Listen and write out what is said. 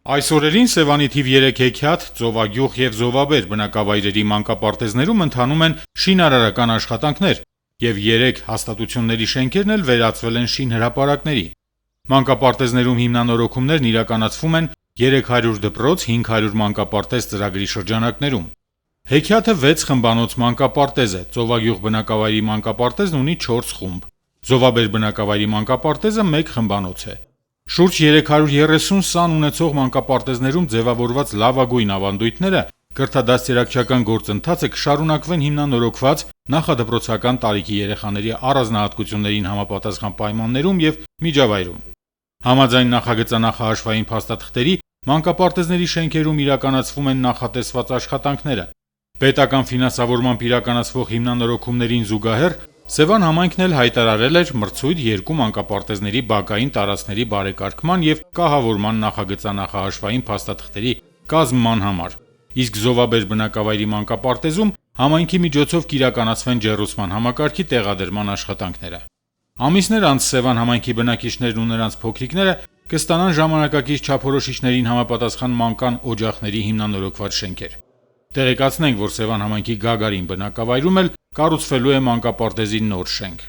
Այս օրերին Սևանի թիվ 3 հեքիաթ, Ծովագյուղ եւ Զովաբեր բնակավայրերի մանկապարտեզներում ընթանում են շինարարական աշխատանքներ, եւ 3 հաստատությունների շենքերն էլ վերածվել են շինհրապարակների։ Մանկապարտեզներում հիմնանորոգումներն իրականացվում են 300 դպրոց, 500 մանկապարտեզ ծրագրի շրջանակներում։ Հեքիաթը 6 խմբանոց մանկապարտեզ է, Ծովագյուղ բնակավայրի մանկապարտեզն ունի 4 խումբ, Զովաբեր բնակավայրի մանկապարտեզը 1 խմբանոց է։ Շուրջ 330 սան ունեցող մանկապարտեզներում ձևավորված լավագույն ավանդույթները կրթադաստիարակչական գործընթացը կշարունակվեն հիմնանորոգված նախադպրոցական տարիքի երեխաների առանձնահատկություններին համապատասխան պայմաններում եւ միջավայրում։ Համաձայն նախագծանախահաշվային փաստաթղթերի մանկապարտեզների շենքերում իրականացվում են նախատեսված աշխատանքները։ Պետական ֆինանսավորմամբ իրականացվող հիմնանորոգումներին զուգահեռ Սևան համայնքն էլ հայտարարել էր մրցույթ 2 մանկապարտեզների բակային տարածքների բարեկարգման եւ կահավորման նախագծանախահաշվային փաստաթղթերի կազմման համար, իսկ Զովաբեր բնակավայրի մանկապարտեզում համայնքի միջոցով կիրականացվեն ջեռուցման համակարգի տեղադրման աշխատանքները։ Ամիսներ անց Սևան համայնքի բնակիչներն ու նրանց փոքրիկները կստանան ժամանակակից չափորոշիչներին համապատասխան մանկան օջախների հիմնանորոգված շենքեր։ Տեղեկացնենք, որ Սևան համայնքի Գագարին բնակավայրում էլ կառուցվելու է մանկապարտեզի նոր շենք։